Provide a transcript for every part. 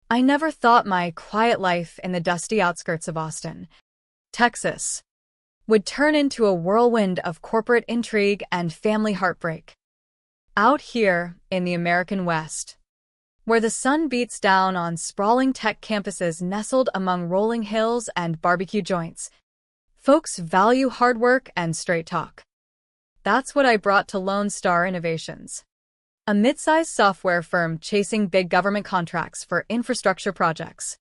I never thought my quiet life in the dusty outskirts of Austin, Texas, would turn into a whirlwind of corporate intrigue and family heartbreak. Out here in the American West, where the sun beats down on sprawling tech campuses nestled among rolling hills and barbecue joints, folks value hard work and straight talk. That's what I brought to Lone Star Innovations, a mid-sized software firm chasing big government contracts for infrastructure projects.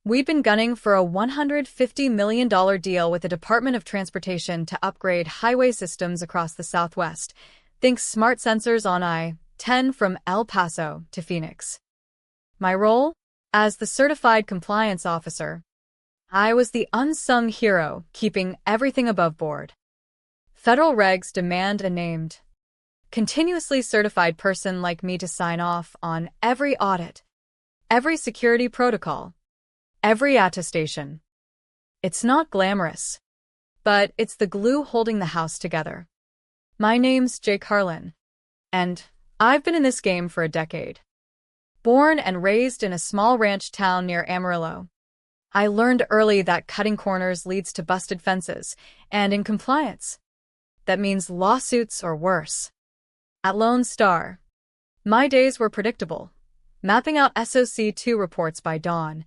We'd been gunning for a $150 million deal with the Department of Transportation to upgrade highway systems across the Southwest. Think smart sensors on I-10 from El Paso to Phoenix. My role? As the certified compliance officer, I was the unsung hero keeping everything above board. Federal regs demand a named, continuously certified person like me to sign off on every audit, every security protocol, every attestation. It's not glamorous, but it's the glue holding the house together. My name's Jake Harlan, and I've been in this game for a decade. Born and raised in a small ranch town near Amarillo, I learned early that cutting corners leads to busted fences, and in compliance, that means lawsuits or worse. At Lone Star, my days were predictable, mapping out SOC 2 reports by dawn,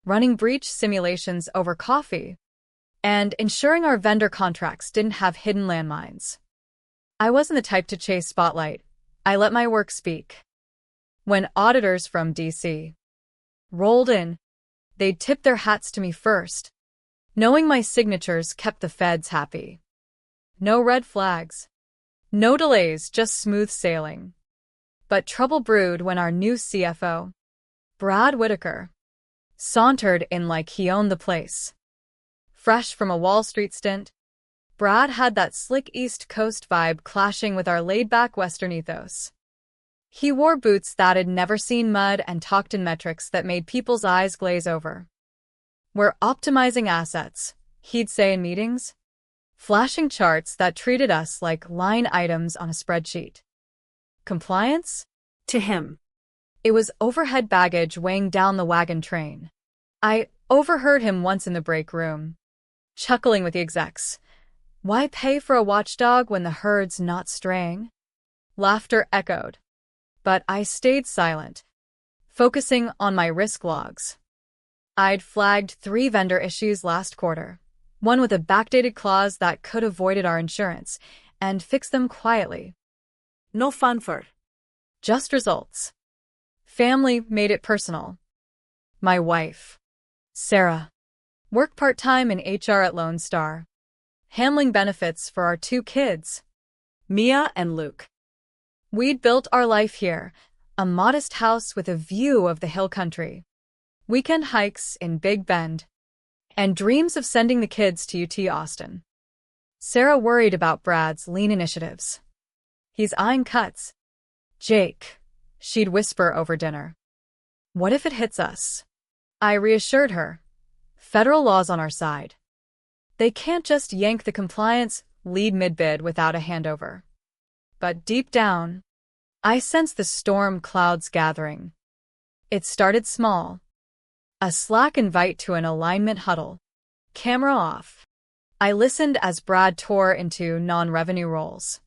running breach simulations over coffee, and ensuring our vendor contracts didn't have hidden landmines. I wasn't the type to chase spotlight. I let my work speak. When auditors from D.C. rolled in, they'd tip their hats to me first, knowing my signatures kept the feds happy. No red flags. No delays, just smooth sailing. But trouble brewed when our new CFO, Brad Whitaker, sauntered in like he owned the place. Fresh from a Wall Street stint, Brad had that slick East Coast vibe clashing with our laid-back Western ethos. He wore boots that had never seen mud and talked in metrics that made people's eyes glaze over. We're optimizing assets, he'd say in meetings, flashing charts that treated us like line items on a spreadsheet. Compliance? To him, it was overhead baggage weighing down the wagon train. I overheard him once in the break room, chuckling with the execs. Why pay for a watchdog when the herd's not straying? Laughter echoed, but I stayed silent, focusing on my risk logs. I'd flagged 3 vendor issues last quarter, one with a backdated clause that could have voided our insurance, and fixed them quietly. No fanfare. Just results. Family made it personal. My wife, Sarah, worked part-time in HR at Lone Star, handling benefits for our 2 kids, Mia and Luke. We'd built our life here, a modest house with a view of the hill country, weekend hikes in Big Bend, and dreams of sending the kids to UT Austin. Sarah worried about Brad's lean initiatives. He's eyeing cuts. Jake, she'd whisper over dinner. What if it hits us? I reassured her. Federal law's on our side. They can't just yank the compliance lead mid-bid without a handover. But deep down, I sensed the storm clouds gathering. It started small. A Slack invite to an alignment huddle. Camera off. I listened as Brad tore into non-revenue roles.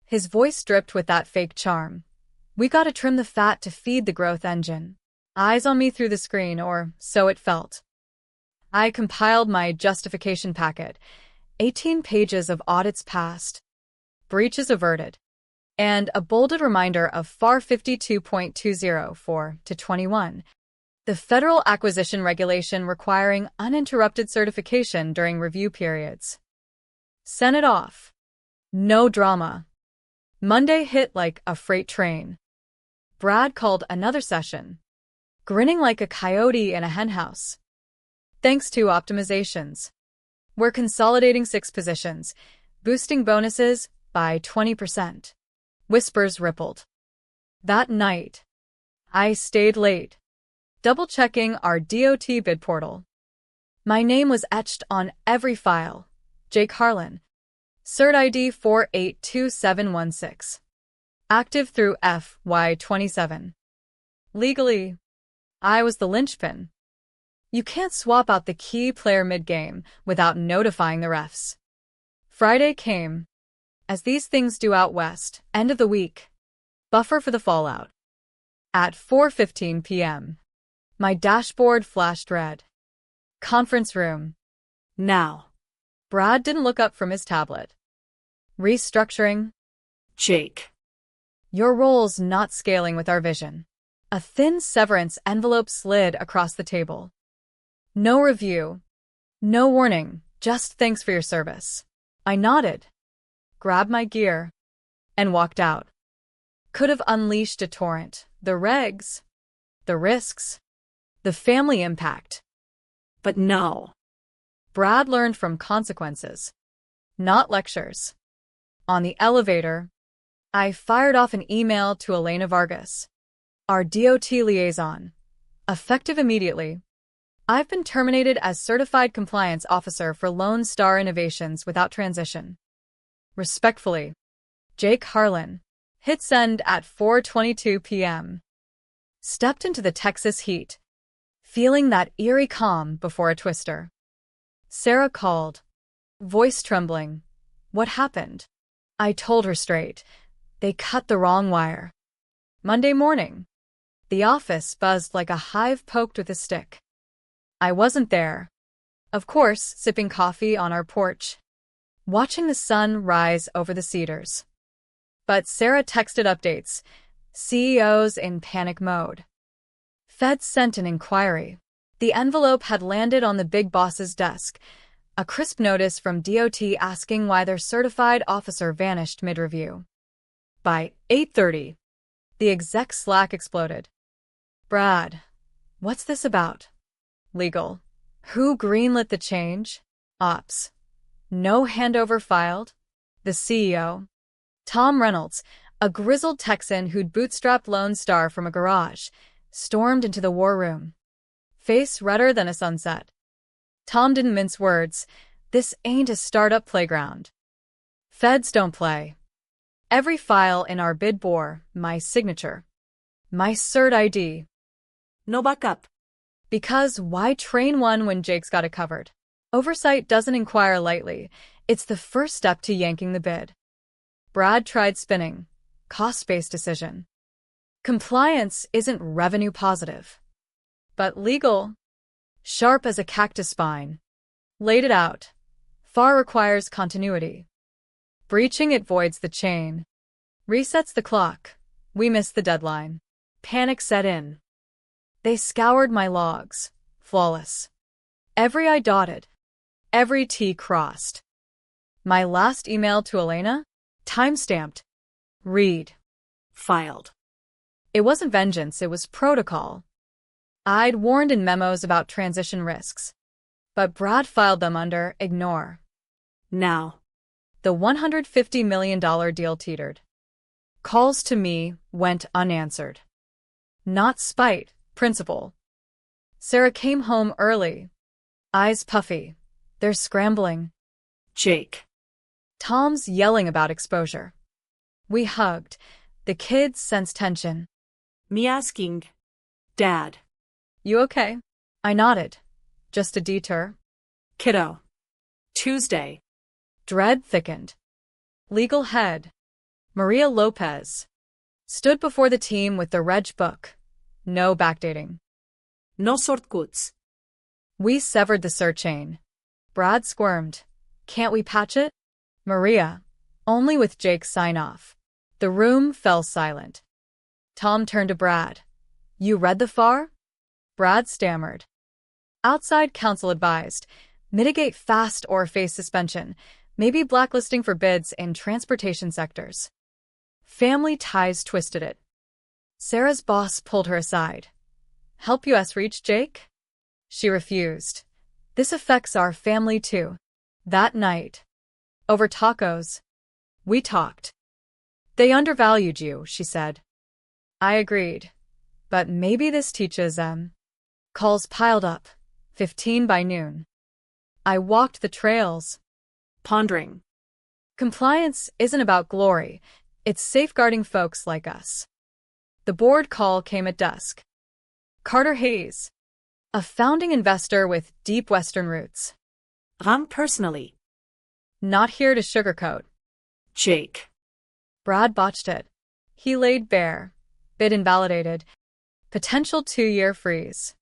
His voice dripped with that fake charm. We gotta trim the fat to feed the growth engine. Eyes on me through the screen, or so it felt. I compiled my justification packet, 18 pages of audits passed, breaches averted, and a bolded reminder of FAR 52.204-21, the federal acquisition regulation requiring uninterrupted certification during review periods. Sent it off. No drama. Monday hit like a freight train. Brad called another session, grinning like a coyote in a henhouse. Thanks to optimizations, we're consolidating 6 positions, boosting bonuses by 20%. Whispers rippled. That night, I stayed late, double-checking our DOT bid portal. My name was etched on every file. Jake Harlan. Cert ID 482716. Active through FY27. Legally, I was the linchpin. You can't swap out the key player mid-game without notifying the refs. Friday came, as these things do out west, end of the week. Buffer for the fallout. At 4:15 p.m. My dashboard flashed red. Conference room. Now. Brad didn't look up from his tablet. Restructuring. Jake. Your role's not scaling with our vision. A thin severance envelope slid across the table. No review. No warning, just thanks for your service. I nodded, grabbed my gear, and walked out. Could have unleashed a torrent. The regs, the risks, the family impact. But no. Brad learned from consequences, not lectures. On the elevator, I fired off an email to Elena Vargas, our DOT liaison. Effective immediately. I've been terminated as Certified Compliance Officer for Lone Star Innovations without transition. Respectfully, Jake Harlan. Hit send at 4:22 p.m. Stepped into the Texas heat, feeling that eerie calm before a twister. Sarah called, voice trembling. What happened? I told her straight. They cut the wrong wire. Monday morning, the office buzzed like a hive poked with a stick. I wasn't there. Of course, sipping coffee on our porch, watching the sun rise over the cedars. But Sarah texted updates, CEOs in panic mode. Fed sent an inquiry. The envelope had landed on the big boss's desk, a crisp notice from DOT asking why their certified officer vanished mid-review. By 8:30, the exec Slack exploded. Brad, what's this about? Legal. Who greenlit the change? Ops. No handover filed? The CEO. Tom Reynolds, a grizzled Texan who'd bootstrapped Lone Star from a garage, stormed into the war room. Face redder than a sunset. Tom didn't mince words. This ain't a startup playground. Feds don't play. Every file in our bid bore my signature. My cert ID. No backup. Because why train one when Jake's got it covered? Oversight doesn't inquire lightly. It's the first step to yanking the bid. Brad tried spinning. Cost-based decision. Compliance isn't revenue positive. But legal. Sharp as a cactus spine. Laid it out. FAR requires continuity. Breaching it voids the chain. Resets the clock. We missed the deadline. Panic set in. They scoured my logs. Flawless. Every I dotted. Every T crossed. My last email to Elena? Timestamped. Read. Filed. It wasn't vengeance, it was protocol. I'd warned in memos about transition risks, but Brad filed them under ignore. Now, the $150 million deal teetered. Calls to me went unanswered. Not spite, principle. Sarah came home early. Eyes puffy. They're scrambling. Jake. Tom's yelling about exposure. We hugged. The kids sensed tension. Me asking, Dad. You okay? I nodded. Just a detour. Kiddo. Tuesday. Dread thickened. Legal head. Maria Lopez. Stood before the team with the reg book. No backdating. No shortcuts. We severed the cert chain. Brad squirmed. Can't we patch it? Maria. Only with Jake's sign-off. The room fell silent. Tom turned to Brad. You read the FAR? Brad stammered. Outside counsel advised, mitigate fast or face suspension, maybe blacklisting for bids in transportation sectors. Family ties twisted it. Sarah's boss pulled her aside. Help us reach Jake? She refused. This affects our family too. That night, over tacos, we talked. They undervalued you, she said. I agreed. But maybe this teaches them. Calls piled up, 15 by noon. I walked the trails, pondering. Compliance isn't about glory, it's safeguarding folks like us. The board call came at dusk. Carter Hayes, a founding investor with deep Western roots. Ram personally. Not here to sugarcoat. Jake. Brad botched it. He laid bare. Bid invalidated. Potential 2-year freeze.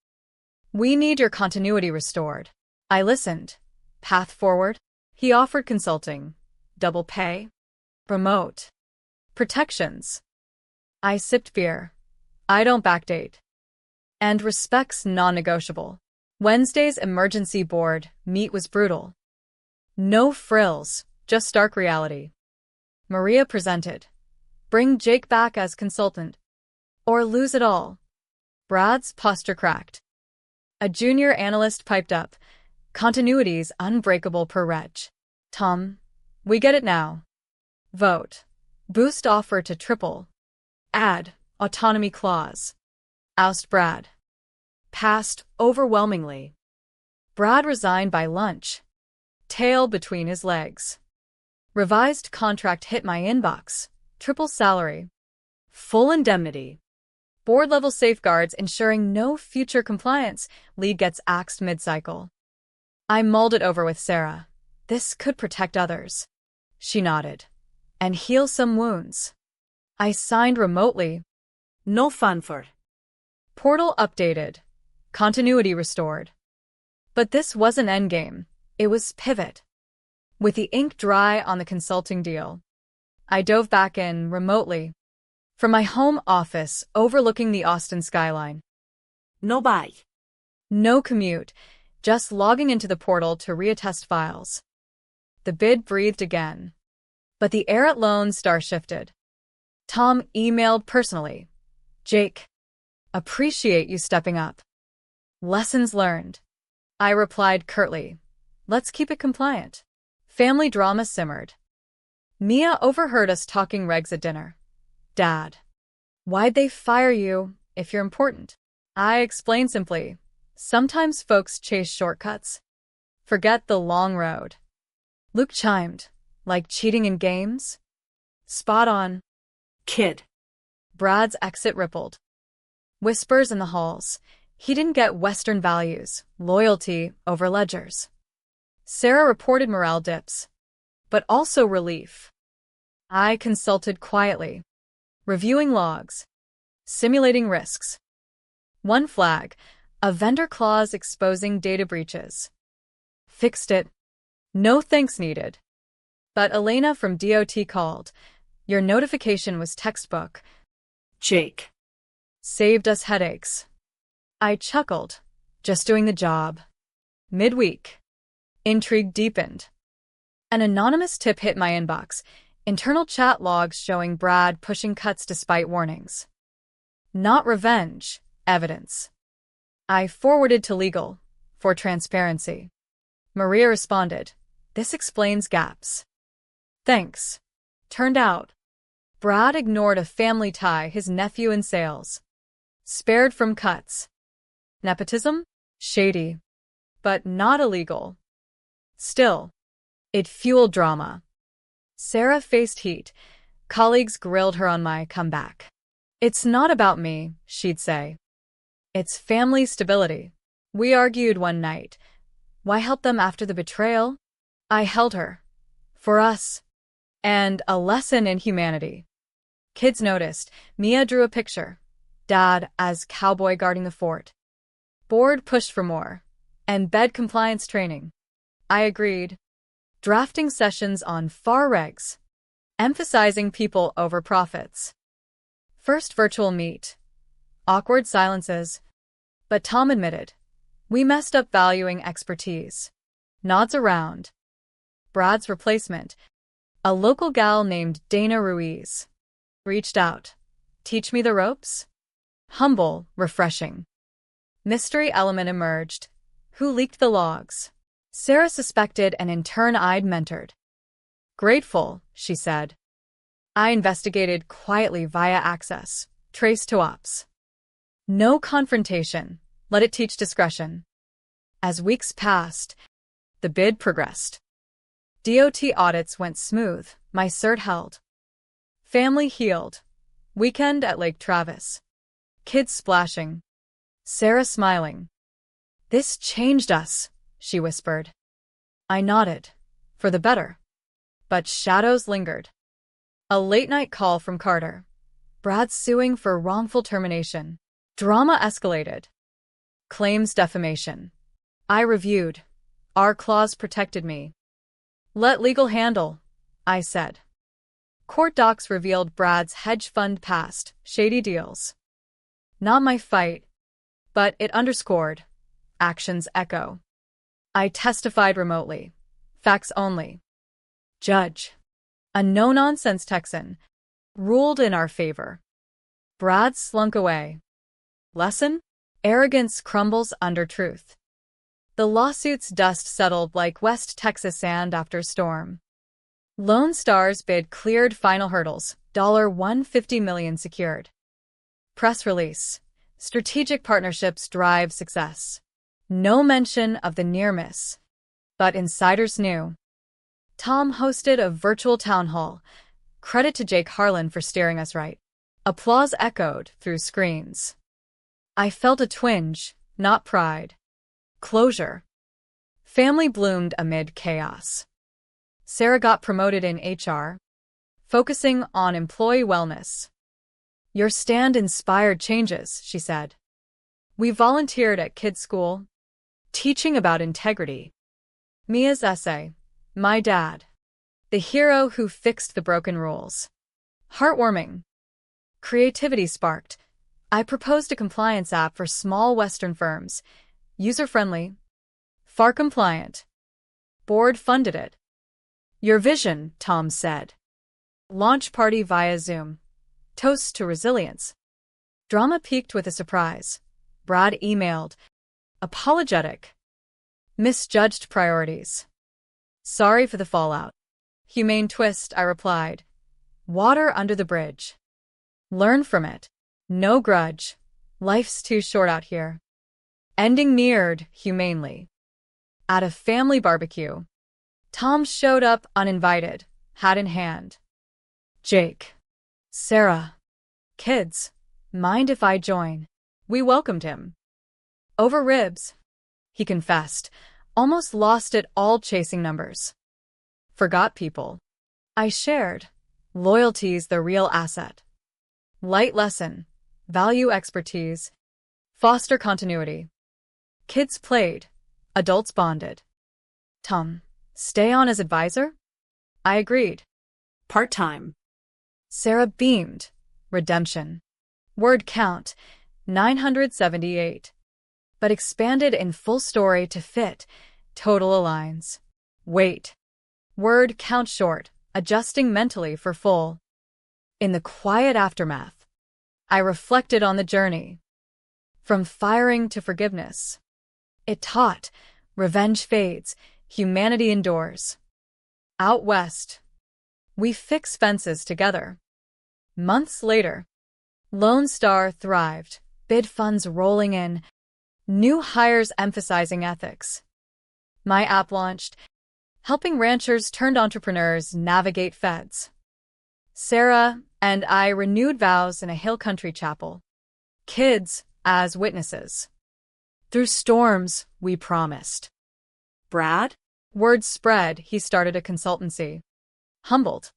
We need your continuity restored. I listened. Path forward? He offered consulting. Double pay? Remote. Protections. I sipped beer. I don't backdate. And respect's non-negotiable. Wednesday's emergency board meet was brutal. No frills, just stark reality. Maria presented. Bring Jake back as consultant. Or lose it all. Brad's posture cracked. A junior analyst piped up. Continuity's unbreakable per reg. Tom, we get it now. Vote. Boost offer to triple. Add autonomy clause. Oust Brad. Passed overwhelmingly. Brad resigned by lunch. Tail between his legs. Revised contract hit my inbox. Triple salary. Full indemnity. Board-level safeguards ensuring no future compliance. Lead gets axed mid-cycle. I mulled it over with Sarah. This could protect others. She nodded. And heal some wounds. I signed remotely. No fun for. Portal updated. Continuity restored. But this wasn't endgame. It was pivot. With the ink dry on the consulting deal, I dove back in remotely. From my home office overlooking the Austin skyline. No buy. No commute, just logging into the portal to reattest files. The bid breathed again. But the air at Lone Star shifted. Tom emailed personally. Jake, appreciate you stepping up. Lessons learned. I replied curtly. Let's keep it compliant. Family drama simmered. Mia overheard us talking regs at dinner. Dad, why'd they fire you if you're important? I explained simply. Sometimes folks chase shortcuts. Forget the long road. Luke chimed. Like cheating in games? Spot on. Kid. Brad's exit rippled. Whispers in the halls. He didn't get Western values, loyalty over ledgers. Sarah reported morale dips. But also relief. I consulted quietly. Reviewing logs. Simulating risks. One flag. A vendor clause exposing data breaches. Fixed it. No thanks needed. But Elena from DOT called. Your notification was textbook. Jake. Saved us headaches. I chuckled. Just doing the job. Midweek. Intrigue deepened. An anonymous tip hit my inbox. Internal chat logs showing Brad pushing cuts despite warnings. Not revenge, evidence. I forwarded to legal, for transparency. Maria responded. This explains gaps. Thanks. Turned out. Brad ignored a family tie, his nephew in sales. Spared from cuts. Nepotism? Shady. But not illegal. Still, it fueled drama. Sarah faced heat. Colleagues grilled her on my comeback. It's not about me, she'd say. It's family stability. We argued one night. Why help them after the betrayal? I held her. For us. And a lesson in humanity. Kids noticed. Mia drew a picture. Dad as cowboy guarding the fort. Board pushed for more. And bed compliance training. I agreed. Drafting sessions on FAR regs. Emphasizing people over profits. First virtual meet. Awkward silences. But Tom admitted. We messed up valuing expertise. Nods around. Brad's replacement. A local gal named Dana Ruiz. Reached out. Teach me the ropes? Humble, refreshing. Mystery element emerged. Who leaked the logs? Sarah suspected and in turn I'd mentored. Grateful, she said. I investigated quietly via access, traced to ops. No confrontation, let it teach discretion. As weeks passed, the bid progressed. DOT audits went smooth, my cert held. Family healed. Weekend at Lake Travis. Kids splashing. Sarah smiling. This changed us, she whispered. I nodded. For the better. But shadows lingered. A late-night call from Carter. Brad suing for wrongful termination. Drama escalated. Claims defamation. I reviewed. Our clause protected me. Let legal handle, I said. Court docs revealed Brad's hedge fund past, shady deals. Not my fight, but it underscored. Actions echo. I testified remotely. Facts only. Judge, a no-nonsense Texan, ruled in our favor. Brad slunk away. Lesson? Arrogance crumbles under truth. The lawsuit's dust settled like West Texas sand after storm. Lone Star's bid cleared final hurdles, $150 million secured. Press release. Strategic partnerships drive success. No mention of the near miss. But insiders knew. Tom hosted a virtual town hall. Credit to Jake Harlan for steering us right. Applause echoed through screens. I felt a twinge, not pride. Closure. Family bloomed amid chaos. Sarah got promoted in HR, focusing on employee wellness. Your stand inspired changes, she said. We volunteered at kids' school, teaching about integrity. Mia's essay, My Dad, the hero who fixed the broken rules. Heartwarming. Creativity sparked. I proposed a compliance app for small Western firms. User-friendly. FAR-compliant. Board funded it. Your vision, Tom said. Launch party via Zoom. Toast to resilience. Drama peaked with a surprise. Brad emailed. Apologetic. Misjudged priorities. Sorry for the fallout. Humane twist, I replied. Water under the bridge. Learn from it. No grudge. Life's too short out here. Ending mirrored humanely. At a family barbecue, Tom showed up uninvited, hat in hand. Jake. Sarah. Kids. Mind if I join? We welcomed him. Over ribs, he confessed, almost lost it all chasing numbers. Forgot people. I shared. Loyalty's the real asset. Light lesson. Value expertise. Foster continuity. Kids played. Adults bonded. Tom, stay on as advisor? I agreed. Part-time. Sarah beamed. Redemption. Word count, 978. But expanded in full story to fit. Total aligns. Wait. Word count short, adjusting mentally for full. In the quiet aftermath, I reflected on the journey. From firing to forgiveness. It taught, revenge fades, humanity endures. Out west, we fix fences together. Months later, Lone Star thrived, bid funds rolling in, new hires emphasizing ethics. My app launched, helping ranchers turned entrepreneurs navigate feds. Sarah and I renewed vows in a hill country chapel. Kids as witnesses. Through storms, we promised. Brad? Word spread, he started a consultancy. Humbled.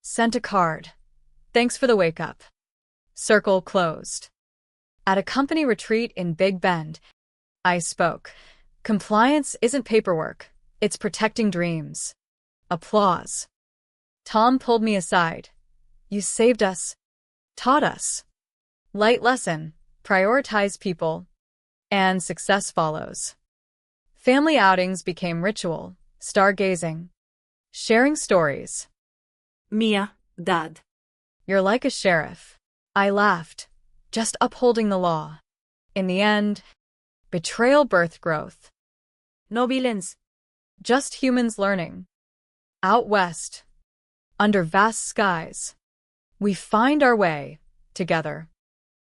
Sent a card. Thanks for the wake-up. Circle closed. At a company retreat in Big Bend, I spoke. Compliance isn't paperwork. It's protecting dreams. Applause. Tom pulled me aside. You saved us. Taught us. Light lesson. Prioritize people. And success follows. Family outings became ritual. Stargazing. Sharing stories. Mia, Dad. You're like a sheriff. I laughed. Just upholding the law. In the end, betrayal birthed growth. No villains. Just humans learning. Out west, under vast skies, we find our way together.